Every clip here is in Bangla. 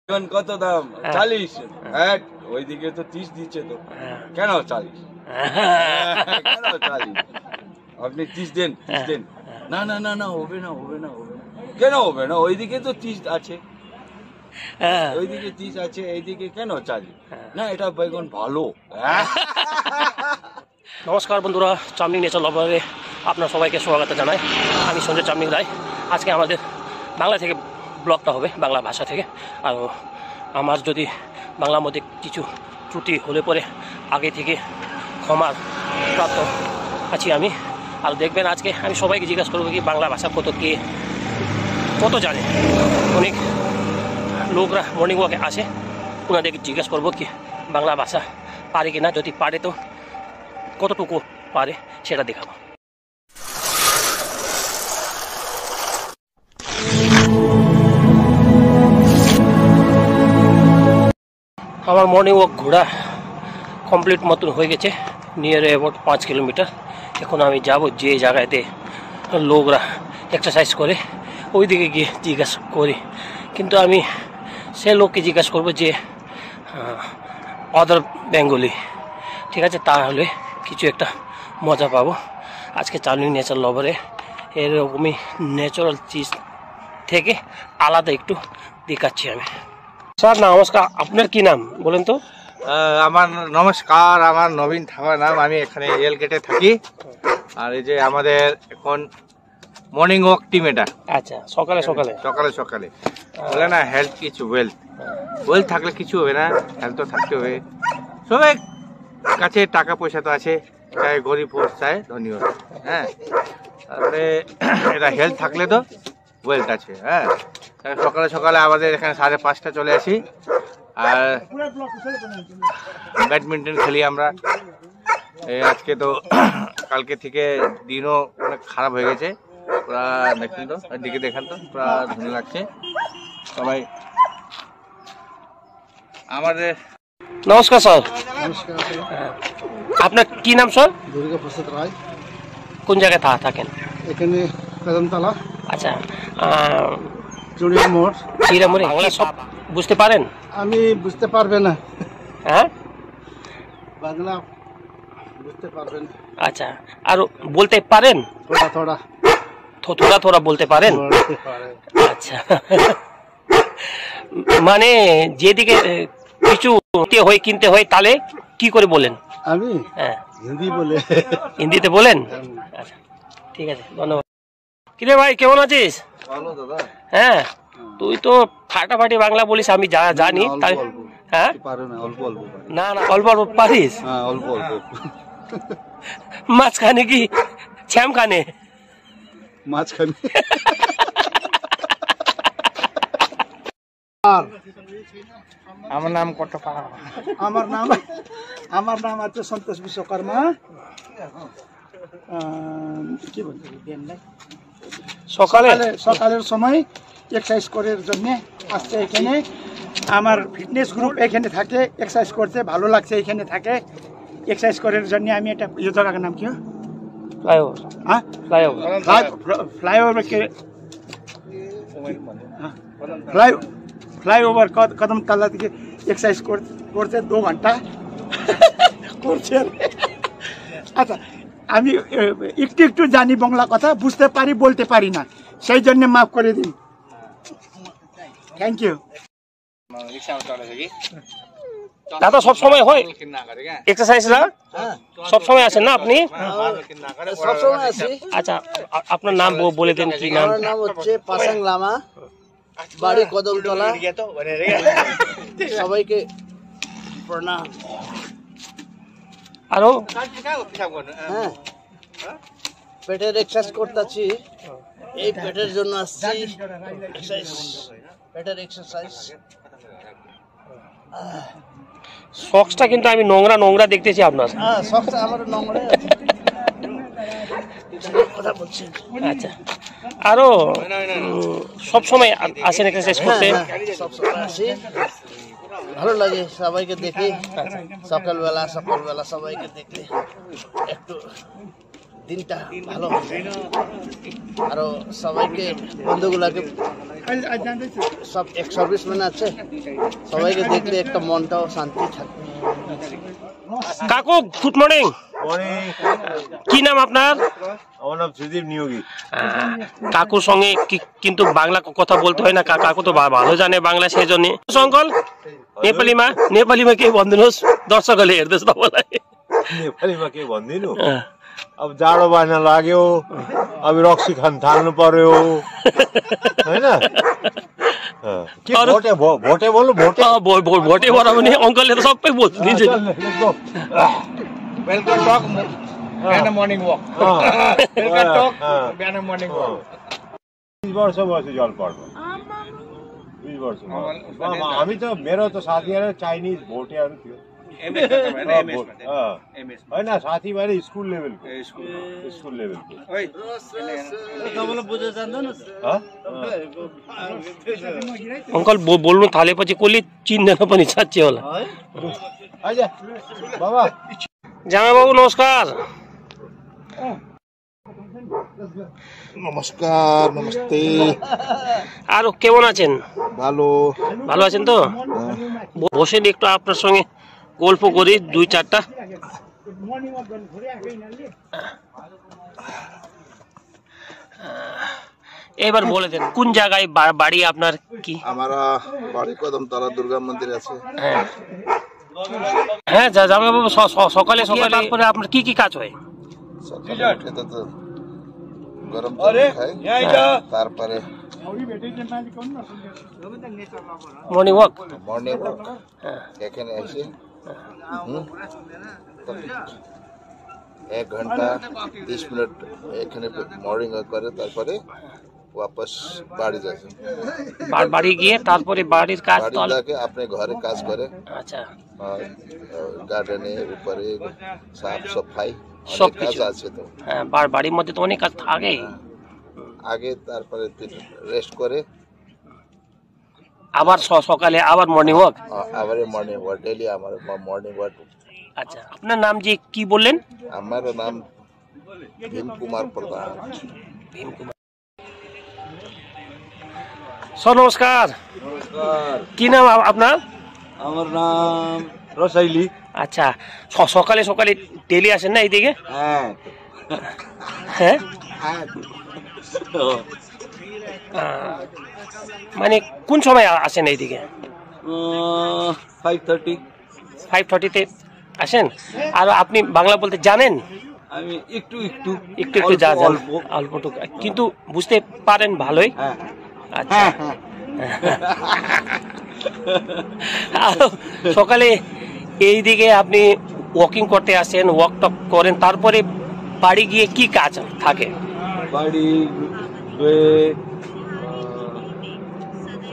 এখন কত দাম? 40। হ্যাঁ, ওইদিকে তো 30 দিচ্ছে তো। কেন 40? কেন 40? আপনি 30 দেন, 30 দেন। না না না না, হবে না, হবে না, হবে না। কেন হবে না? ওইদিকে তো 30 আছে, ওইদিকে 30 আছে, এইদিকে কেন 40? না, এটা বেগুন ভালো। নমস্কার বন্ধুরা, চামলিং নেচার লাভারে আপনার সবাইকে স্বাগত জানাই। আমি সঞ্জয় চামলিং রায়। আজকে আমাদের বাংলা থেকে ব্লগটা হবে, বাংলা ভাষা থেকে। আর আমার যদি বাংলার মধ্যে কিছু ত্রুটি হলে পরে আগে থেকে ক্ষমার প্রাপ্ত আছি আমি। আর দেখবেন আজকে আমি সবাইকে জিজ্ঞাসা করবো কি বাংলা ভাষা কত জানে। অনেক লোকরা মর্নিং ওয়াকে আসে, ওনাদেরকে জিজ্ঞাসা করবো কি বাংলা ভাষা পারে কি না, যদি পারে তো কতটুকু পারে সেটা দেখাবো। আমার মর্নিং ওয়াক ঘোরা কমপ্লিট মতন হয়ে গেছে, নিয়ার অ্যাবাউট 5 কিলোমিটার। এখন আমি যাব যে জায়গাতে লোকরা এক্সারসাইজ করে, ওই দিকে গিয়ে জিজ্ঞাসা করি। কিন্তু আমি সে লোককে জিজ্ঞাসা করবো যে আদার বেঙ্গলি, ঠিক আছে? তাহলে কিছু একটা মজা পাবো। আজকে চামলিং নেচার লাভারে এরকমই ন্যাচারাল চিজ থেকে আলাদা একটু দেখাচ্ছি আমি। স্যার নমস্কার, আপনার কি নাম বলেন তো? আমার নমস্কার, আমার নবীন থাকার নাম। আমি এখানে রেল গেটে থাকি। আর এই যে আমাদের এখন মর্নিং ওয়াক টিম, এটা আচ্ছা, সকালে সকালে সকালে সকালে বলে না হেলথ কিছু ওয়েলথ, ওয়েলথ থাকলে কিছু হবে না, হেলথ তো থাকতে হবে। সবাই কাছে টাকা পয়সা তো আছে, চাই গরিব হোক চাই ধনী হোক। হ্যাঁ, তারপরে এটা হেলথ থাকলে তো ওয়েলথ আছে। হ্যাঁ, সকালে সকালে আমাদের এখানে 5:30 চলে আসি, আর ব্যাডমিন্টন খেলি আমরা। আজকে তো কালকে থেকে দিনও অনেক খারাপ হয়ে গেছে, পুরা দেখেন তো, দিকে দেখেন তো, পুরা ধনী লাগছে সবাই আমাদের। নমস্কার স্যার। আপনার কি নাম স্যার? দুর্গা প্রসাদ রায়। কোন জায়গায় থাকেন? এখানে কদমতলা। আচ্ছা, চুড়িয়া মোড়, চিরামুড়ি। সব বুঝতে পারেন? আমি বুঝতে পারবে না, হ্যাঁ, বাংলা বুঝতে পারবেন। আচ্ছা, আর বলতে পারেন? থোড়া থোড়া থোড়া থোড়া বলতে পারেন? বলতে পারে। আচ্ছা, মানে যেদিকে কিছু কিনতে হয় তাহলে কি করে বলেন? আমি হ্যাঁ, হিন্দি বলে। হিন্দিতে বলেন? আচ্ছা, ঠিক আছে, ধন্যবাদ। কিরে ভাই, কেমন আছিস? ভালো দাদা। হ্যাঁ, তুই তো ফাটাফাটি বাংলা বলিস, আমি জানি। তাই হ্যাঁ, পারে না, অল্প অল্প না না, অল্প অল্প পারিস? হ্যাঁ, অল্প অল্প। মাঝখানে কি শ্যামখানে? মাঝখানে। আর আমার নাম কত? আমার নাম আছে সন্তোষ বিশ্বকর্মা। কি বলছি, সকালের সময় এক্সারসাইজ করার জন্য আসছে এখানে। আমার ফিটনেস গ্রুপ এখানে থাকে, এক্সারসাইজ করতে ভালো লাগছে। এখানে থাকে এক্সারসাইজ করার জন্য। আমি একটা জায়গার নাম কি? ফ্লাইওভার। হ্যাঁ, ফ্লাইওভার কদমতলা থেকে এক্সারসাইজ করতে 2 ঘন্টা করছে। আচ্ছা, আমি একটু জানি বাংলা কথা, বুঝতে পারি, বলতে পারি না, সেই জন্য মাফ করে দিন। Thank you. দাদা সব সময় হয় এক্সারসাইজ না? সব সময় আসেন না আপনি? সবসময় আছি। আচ্ছা, আপনার নাম বলে দেন, কি নাম? আমার নাম হচ্ছে পাসাং লামা, বাড়ি কদমতলা। সবাইকে প্রণাম। আরো হ্যাঁ, পেটের এক্সারসাইজ করতেছি, এই পেটের জন্য আসছি। পেটের এক্সারসাইজ। সক্সটা কিন্তু আমি নোংরা দেখতেছি আপনার। হ্যাঁ, সবটা আমার নোংরা কথা বলছেন। আচ্ছা, আরো সব সময় আসেন এক্সারসাইজ করতে? সবসময় আসি, ভালো লাগে সবাইকে দেখি। সকালবেলা সবাইকে দেখলে একটু দিনটা ভালো হবে আরো সবাইকে বন্ধুগুলাকে সব এক সার্ভিসম্যান আছে সবাইকে দেখলে একটা মনটাও শান্তি থাকবে। কাকু গুড মর্নিং, কি নাম আপনার? আমার নাম সুদীপ নিয়োগী। কাকুর সঙ্গে কিন্তু বাংলা কথা বলতে হয় না, কাকু তো ভালো জানে बांग्ला সেই জন্য। अंकल नेपालीमा के भन्दिनुहोस् दर्शकहरूले हेर्दैछ तपाईलाई? नेपालीमा के भन्दिनु, अब जाडो बाँड्न लाग्यो, अब रक्सी खान थाल्नु पर्यो हैन। भोटे बोल्नु, भोटे भएर पनि अंकलले त सबै बोल्दिन्छ। वेलकम टक बिहान मर्निङ वक। वेलकम टक बिहान मर्निङ वक। 20 वर्ष भयो जलपाहाडमा, 20 वर्ष। हामी त मेरो त साथीहरु चाइनिज भोटेहरु थियो होइन, साथीभाइ स्कुल लेभलको, स्कुल लेभलको। अंकल बोल्नु थालेपछि कसले चिन्दैन पनि साँच्चै होला। बाबा জামাই বাবু নমস্কার। নমস্কার, নমস্তে। আর কেমন আছেন? ভালো। ভালো আছেন তো? বসেন একটু আপনার সঙ্গে গল্প করি 2-4টা। এবার বলে দেন কোন জায়গায় বাড়ি আপনার? কি আমার বাড়ি কদমতলা দুর্গা মন্দির আছে। হ্যাঁ জামাই বাবু সকালে সকালে তারপরে আপনার কি কি কাজ হয়? সকালে উঠে তো গরম খাই, তারপরে মর্নিং ওয়াক। মর্নিং ওয়াক এখানে এসে 1 ঘন্টা 30 মিনিট এখানে মর্নিং ওয়াক করে, তারপরে वापस बाड़ी जाते। बाड़ी गए তারপরে বাড়ির কাজ তো जाके अपने घरे काज करे। अच्छा, गार्डने ऊपरे साफ सफाई सब काज আছে তো। হ্যাঁ, বাড়ির মধ্যে তো অনেক কাজ থাকে। আগে তারপরে রেস্ট করে আবার সকালে আবার মর্নিং ওয়াক। আবার মর্নিং ওয়াক, ডেইলি আমার মর্নিং ওয়াক। আচ্ছা, আপনার নাম যে কি বললেন? আমার নাম ভীম কুমার প্রধান। ভীম কুমার। নমস্কার। কি নাম আপনার? আমার নাম রসাইলি। আচ্ছা, সকালে সকালে ডেলি আসেন না এইদিকে? হ্যাঁ হ্যাঁ, মানে কোন সময় আসেন এইদিকে? 5:30-তে আসেন। আর আপনি বাংলা বলতে জানেন? আমি একটু একটু একটু একটু অল্পটুকু, কিন্তু বুঝতে পারেন ভালোই। আচ্ছা, সকালে এইদিকে আপনি ওয়াকিং করতে আসেন, ওয়াক টক করেন, তারপরে বাড়ি গিয়ে কি কাজ থাকে? বাড়ি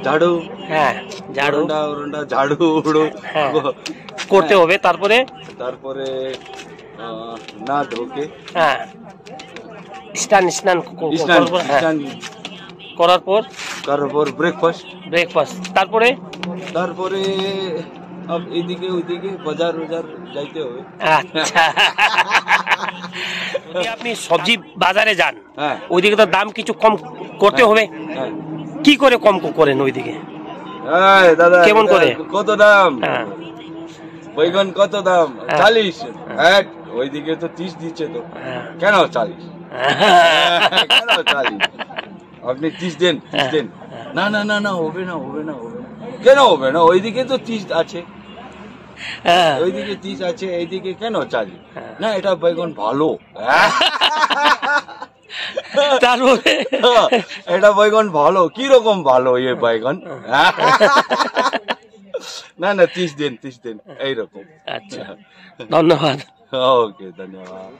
ঝাড়ু, হ্যাঁ ঝাড়ু ঝাড়ু করতে হবে। তারপরে না ধোকে, হ্যাঁ স্নান করার পর ব্রেকফাস্ট, তারপরে এইদিকে ওইদিকে বাজার যাইতে হবে। আচ্ছা, আপনি সবজি বাজারে যান, হ্যাঁ, ওইদিকে তো দাম কিছু কম করতে হবে। হ্যাঁ, কি করে কম করেন ওইদিকে? দাদা কেমন করে? কত দাম? হ্যাঁ, बैगन কত দাম? 40। হ্যাঁ, ওইদিকে তো 30 দিচ্ছে তো। কেন 40? কেন 40? আপনি 30 দেন, 30 দেন। না না না না, হবে না। কেন হবে না? ওইদিকে তো 30 আছে, ওইদিকে 30 আছে, এইদিকে কেন 40? না, এটা বেগুন ভালো। তারপরে এটা বেগুন ভালো, কি রকম ভালো এই বেগুন? না না, 30 দেন এইরকম। আচ্ছা, ধন্যবাদ। ওকে, ধন্যবাদ।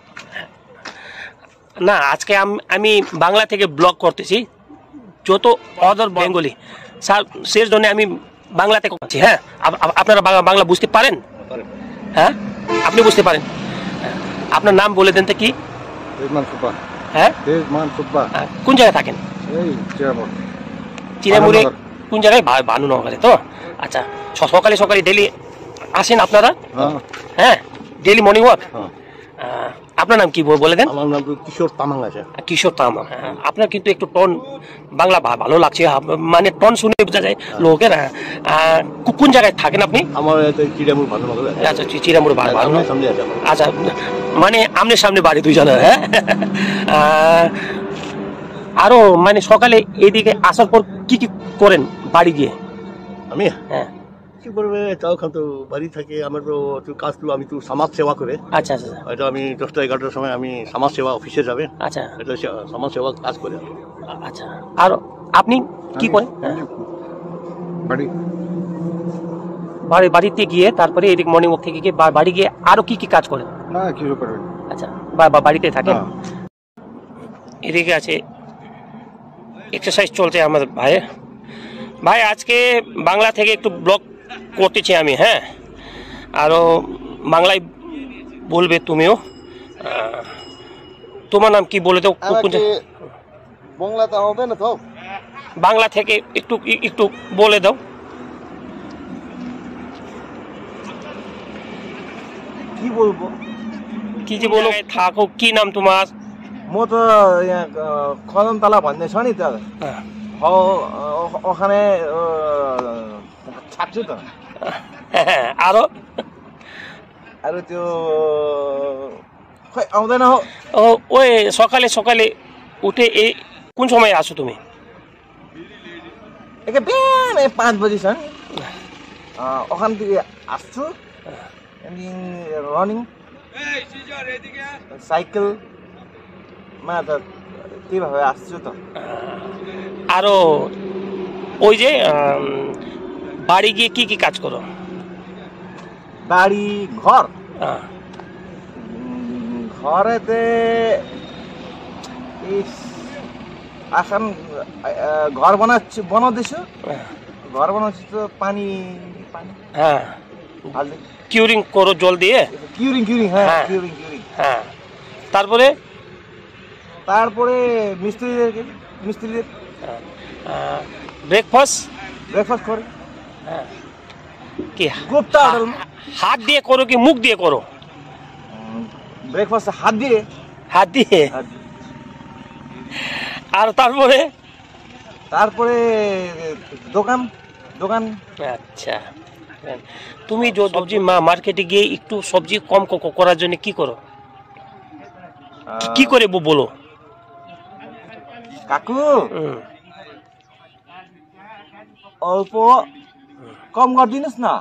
না, আজকে আমি বাংলা থেকে ব্লগ করতেছি, যত অদর বেঙ্গলি স্যার, সেই জন্য আমি বাংলাতে করছি। হ্যাঁ, আপনারা বাংলা বুঝতে পারেন? হ্যাঁ, আপনি বুঝতে পারেন। আপনার নাম বলে দেন তো কি? হ্যাঁ, কোন জায়গায় থাকেন? চিরামুড়ি। কোন জায়গায়? ভানুনগরে তো। আচ্ছা, সকালে সকালে ডেলি আসেন আপনারা? হ্যাঁ, ডেলি মর্নিং ওয়াক। আপনার নাম কি বলে দেন? আমার নাম কিশোর তামাং আছে। কিশোর তামাং। হ্যাঁ, আপনার কিন্তু একটু টন বাংলা ভালো লাগছে, মানে টন শুনে বোঝা যায় লোকের। কোন জায়গায় থাকেন আপনি? আমার চিড়ামুড় ভালো লাগে। আচ্ছা, চিড়ামুড় ভালো। সামনে আছে। আচ্ছা, মানে আমনের সামনে বাড়ি দুইজনের। হ্যাঁ, আরো মানে সকালে এদিকে আসার পর কি কি করেন বাড়ি গিয়ে? আমি হ্যাঁ কি করবে তাও খান তো বাড়ি থাকে। আমার তো কাজ তো আমি তো সমাজ সেবা করে। আচ্ছা আচ্ছা হয়তো আমি 10টা 11টার সময় আমি সমাজ সেবা অফিসে যাবে। আচ্ছা এটা সমাজ সেবা কাজ করে। আচ্ছা, আর আপনি কি করেন? বাড়িতে গিয়ে তারপরে এদিক মর্নিং ওয়াক থেকে গিয়ে বাড়ি গিয়ে আরো কি কি কাজ করেন? না কিছু করবেন। আচ্ছা, বাড়িতে থাকেন। এদিকে আছে এক্সারসাইজ চলছে আমাদের ভাই আজকে বাংলা থেকে একটু ব্লগ করতেছি আমি। হ্যাঁ, আরও বাংলায় বলবে তুমিও। তোমার নাম কি বলে দাও? বাংলাতে হবে না তো? বাংলা থেকে একটু একটু বলে দাও। কি বলবো? কি যে বলো, থাকো। কি नाम তোমার? म त यहाँ कदमतला भन्ने छ नि त, ওখানে থাকছো তো। আরো আরো त्यो খै आउँदैन हो। ওই সকালে সকালে উঠে এই কোন সময় আসো তুমি? একে बिहान 5 बजीसम्म ওখান থেকে আসছো। अनि रनिङ সাইকেল মা তো কিভাবে আসছো তো। আরো ওই যে বাড়ি গিয়ে কি কি কাজ করো? বাড়ি ঘর ঘরেতে এখন ঘর বানাচ্ছি ঘর বানাচ্ছি তো পানি পানি। হ্যাঁ, কিউরিং করো জল দিয়ে? কিউরিং হ্যাঁ কিউরিং হ্যাঁ। তারপরে মিস্ত্রিদের ব্রেকফাস্ট করে। হ্যাঁ, কি গুপ্তা হাত দিয়ে করো কি মুখ দিয়ে করো? ব্রেকফাস্ট হাত দিয়ে। আর তারপরে দোকান। আচ্ছা, তুমি সবজি মার্কেটে গিয়ে একটু সবজি কম করার জন্য কি করো? কি করে বলো কাকু? অল্প কম করদিনস না।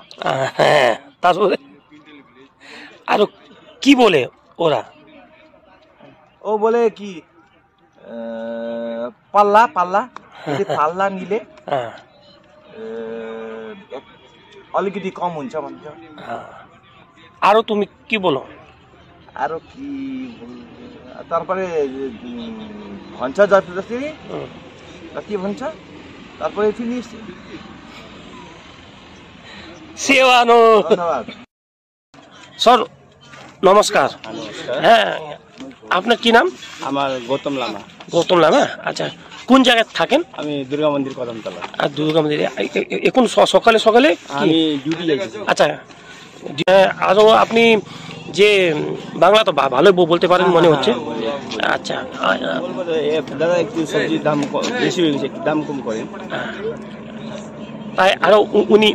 হ্যাঁ, তারপরে আর কি বলে ওরা? ও বলে কি পাল্লা নিলে अलिकति कम हुन्छ भन्छ। আরো তুমি কি বলো? আরো কি তারপরে ভन्छ जति भन्छ তারপরে ফিনিশ। সেওয়ানো। ধন্যবাদ স্যার, নমস্কার। হ্যাঁ, আপনার কি নাম? আমার গৌতম লামা। গৌতম লামা। আচ্ছা, কোন জায়গায় থাকেন? আমি দুর্গা মন্দির কদমতলা। আর দুর্গা মন্দিরে এখন সকালে সকালে আমি ডিউটি যাইছি। আচ্ছা, আরো আপনি যে বাংলা তো ভালো বলতে পারেন মনে হচ্ছে। আচ্ছা দাদা, একটু সবজির দাম বেশি হয়ে গেছে, একটু দাম কম করেন। তাই আরো উনি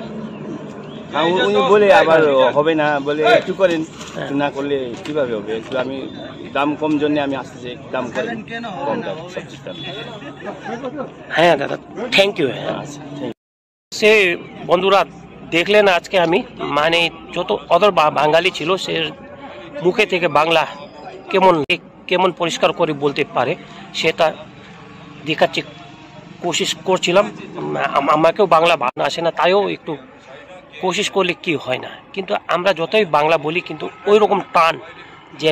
বলে আবার হবে না বলে একটু করেন, একটু না করলে কিভাবে হবে? একটু আমি দাম কম জন্য আমি আসতেছি, দাম করেন, কম দাম সবজির দাম। হ্যাঁ দাদা, থ্যাংক ইউ। সে বন্ধুরা দেখলেন আজকে আমি মানে যত অদর বাঙালি ছিল সে মুখে থেকে বাংলা কেমন পরিষ্কার করে বলতে পারে সেটা দেখাচ্ছি কোশিশ করছিলাম। আমাকেও বাংলা আসে না, তাইও একটু কোশিশ করলে কি হয় না। কিন্তু আমরা যতই বাংলা বলি কিন্তু ওই রকম টান, যে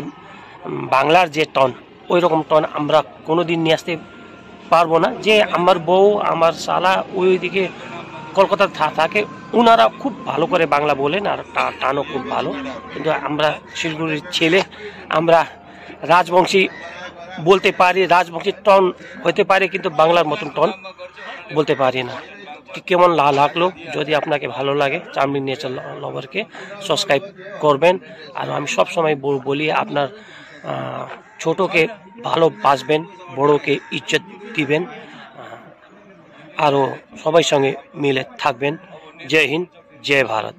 বাংলার যে টন, ওই রকম টন আমরা কোনোদিন নিয়ে আসতে পারবো না। যে আমার বউ আমার শালা ওইদিকে কলকাতা থাকে, ওনারা খুব ভালো করে বাংলা বলেন আর টানও খুব ভালো। কিন্তু আমরা শিলিগুড়ির ছেলে, আমরা রাজবংশী বলতে পারি, রাজবংশী টন হতে পারে কিন্তু বাংলার মতন টন বলতে পারি না। কেমন লাগলো? যদি আপনাকে ভালো লাগে চামলিং নেচার লাভারকে সাবস্ক্রাইব করবেন। আর আমি সব সময় বলি আপনার ছোটকে ভালোবাসবেন, বড়কে ইজ্জত দিবেন, আরও সবাই সঙ্গে মিলে থাকবেন। জয় হিন্দ, জয় ভারত।